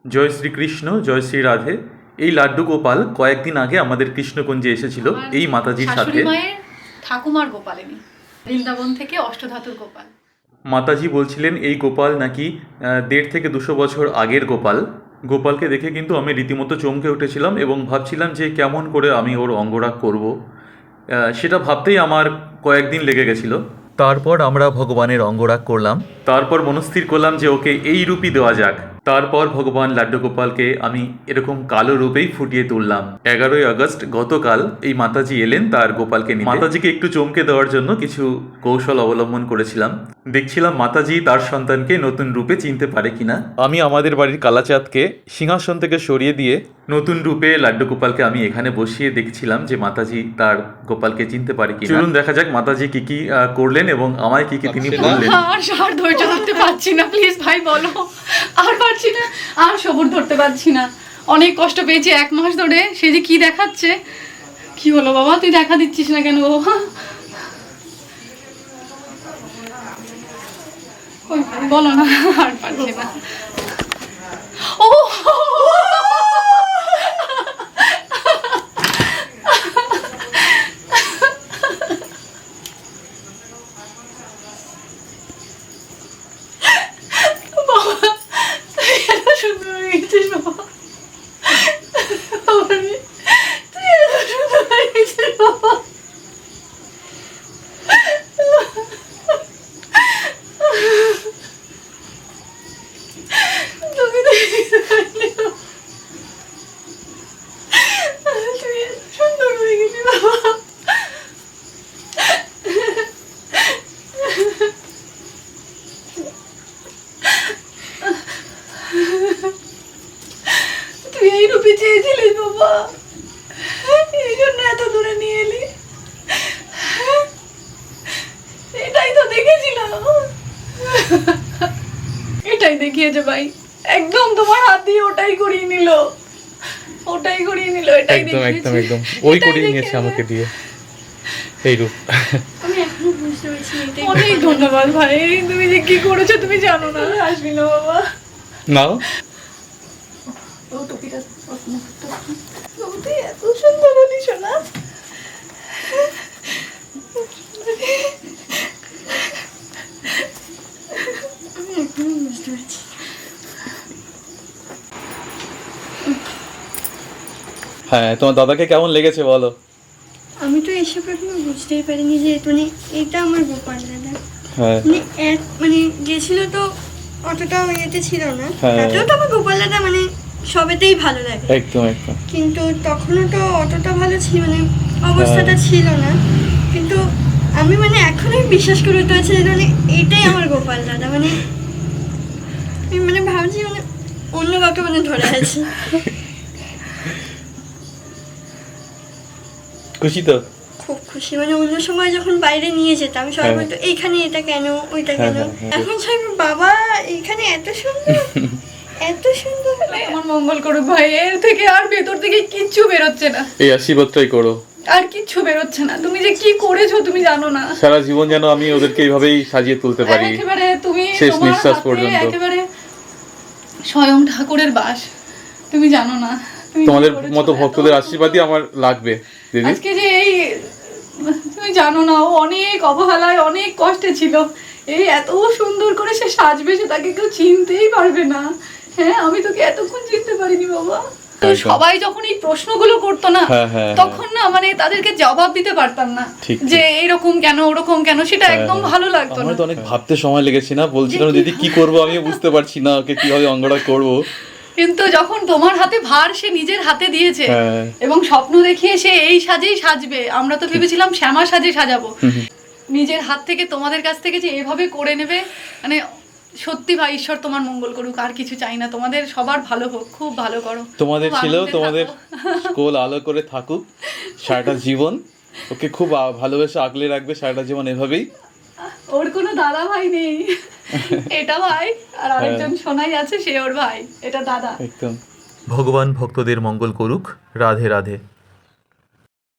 জয় শ্রীকৃষ্ণ, জয় শ্রী রাধে। এই লাড্ডু গোপাল কয়েকদিন আগে আমাদের কৃষ্ণকুঞ্জে এসেছিল এই মাতাজির সাথে। শাশুড়ি মায়ের ঠাকুমার গোপালিনী, বৃন্দাবন থেকে অষ্টধাতুর গোপাল। মাতাজি বলছিলেন এই গোপাল নাকি 1.5 থেকে 200 বছর আগের গোপাল। গোপালকে দেখে কিন্তু আমি রীতিমতো চমকে উঠেছিলাম এবং ভাবছিলাম যে কেমন করে আমি ওর অঙ্গরাগ করব। সেটা ভাবতেই আমার কয়েকদিন লেগে গেছিল। তারপর আমরা ভগবানের অঙ্গরাগ করলাম, তারপর মনস্থির করলাম যে ওকে এই রূপই দেওয়া যাক। তারপর ভগবান লাড্ডু গোপালকে আমি এরকম কালো রূপেই ফুটিয়ে তুললাম। 11ই আগস্ট গতকাল এই মাতাজি এলেন তার গোপালকে নিয়ে। মাতাজিকে একটু চমকে দেওয়ার জন্য কিছু কৌশল অবলম্বন করেছিলাম। দেখছিলাম মাতাজি তার সন্তানকে নতুন রূপে চিনতে পারে কিনা। আমি আমাদের বাড়ির কালাচাঁদকে সিংহাসন থেকে সরিয়ে দিয়ে নতুন রূপে লাড্ডু গোপালকে আমি এখানে বসিয়ে দেখছিলাম যে মাতাজি তার গোপালকে চিনতে পারে কিনা। চলুন দেখা যাক মাতাজি কি কি করলেন এবং আমায় কি কি তিনি বললেন। আর ধৈর্য ধরতে পারছি না, প্লিজ ভাই বলো। আর পারছি না, আর সবুর ধরতে পারছি না। অনেক কষ্ট পেয়েছি 1 মাস ধরে। সে যে কি দেখাচ্ছে। কি হলো বাবা, তুই দেখা দিচ্ছিস না কেন? ওই ভাই বলো না, আর পারছি না। ও তুই এই রূপে চেয়েছিলিস বাবা, এই জন্য এত দূরে নিয়ে এলি। এটাই তো দেখেছিলাম, এটাই দেখিয়েছে ভাই। একদম তোমার হাত দিয়ে ওটাই করিয়ে নিল, ওটাই করিয়ে নিল। এটাই একদম দেখিয়েছে, একদম একদম ওই এটাই করিয়ে নিয়েছে দেখিয়েছে। আমাকে দিয়ে এই রূপ। আমি এখনো বুঝতে পারছি না এটাই অনেক ধন্যবাদ ভাই, তুমি যে কি করেছো তুমি জানো না। আসবি না বাবা। নাও ও টুপিটা তুই এত সুন্দর হলি সোনা। আমি এখনো বুঝতে পারছি। হ্যাঁ, তোমার দাদাকে কেমন লেগেছে বলো? আমি তো এসে প্রথমে বুঝতেই পারিনি যে মানে এটা আমার গোপাল দাদা। হ্যাঁ মানে মানে গেছিল তো অতটা ইয়েতে ছিল না। হ্যাঁ। তাতেও তো আমার গোপাল দাদা মানে সবেতেই ভালো লাগে, একদম একদম কিন্তু তখনও তো অতটা ভালো ছিল মানে অবস্থাটা ছিল না। কিন্তু আমি মানে এখনই বিশ্বাস করে উঠতে পারছি যে মানে এটাই আমার গোপাল দাদা। মানে আমি মানে ভাবছি মানে অন্য কাউকে মানে ধরে আছে। খুশি তো? খুব খুশি, মানে অন্য সময় যখন বাইরে নিয়ে যেতাম সবাই হ্যাঁ। বলতো এইখানে এটা কেন ওইটা হ্যাঁ, কেন। হ্যাঁ, হ্যাঁ। এখন সবাই বলে, বাবা এইখানে এত সুন্দর এত সুন্দর। আমার মঙ্গল করুক ভাই, এর থেকে আর ভেতর থেকে কিচ্ছু বেরোচ্ছে না, এই আশীর্বাদটাই করো। আর কিচ্ছু বেরোচ্ছে না। তুমি যে কি করেছো তুমি জানো না। সারা জীবন যেন আমি ওদেরকে এইভাবেই সাজিয়ে তুলতে পারি, একেবারে তুমি শেষ তোমার নিঃশ্বাস হাতে পর্যন্ত। একেবারে স্বয়ং ঠাকুরের বাস, তুমি জানো না। তুমি তোমাদের কি করেছো, মতো এত ভক্তদের আশীর্বাদই আমার লাগবে দিদি। আজকে যে এই তুমি জানো না, ও অনেক অবহেলায় অনেক কষ্টে ছিল। এই এত সুন্দর করে সে সাজবে, সে তাকে কেউ চিনতেই পারবে না। হ্যাঁ, আমি তোকে এতক্ষণ চিনতে পারিনি বাবা। তো একদম। সবাই যখন এই প্রশ্নগুলো করতো না, হ্যাঁ, হ্যাঁ, তখন না মানে তাদেরকে জবাব দিতে পারতাম না ঠিক, যে এরকম কেন ওরকম কেন, সেটা হ্যাঁ, একদম হ্যাঁ। ভালো লাগতো না। আমার তো অনেক ভাবতে সময় লেগেছে না, বলছিলাম দিদি কি করবো আমিও বুঝতে পারছি না, ওকে কিভাবে অঙ্গরাগ করবো। কিন্তু যখন তোমার হাতে ভার সে নিজের হাতে দিয়েছে হ্যাঁ। এবং স্বপ্ন দেখিয়ে সে এই সাজেই সাজবে, আমরা তো ভেবেছিলাম শ্যামা সাজে সাজাবো। নিজের হাত থেকে তোমাদের কাছ থেকে যে এভাবে করে নেবে, মানে সত্যি ভাই ঈশ্বর তোমার মঙ্গল করুক, আর কিছু চাই না। তোমাদের সবার ভালো হোক, খুব ভালো করো। তোমাদের খুব ছিল আনন্দে তোমাদের থাকো। স্কুল আলো করে থাকুক সারাটা জীবন, ওকে খুব ভালোবেসে আগলে রাখবে সারাটা জীবন এভাবেই। ওর কোনো দাদা ভাই নেই, এটা ভাই, আর আরেকজন সোনাই আছে, সে ওর ভাই, এটা দাদা। একদম। ভগবান ভক্তদের মঙ্গল করুক। রাধে রাধে।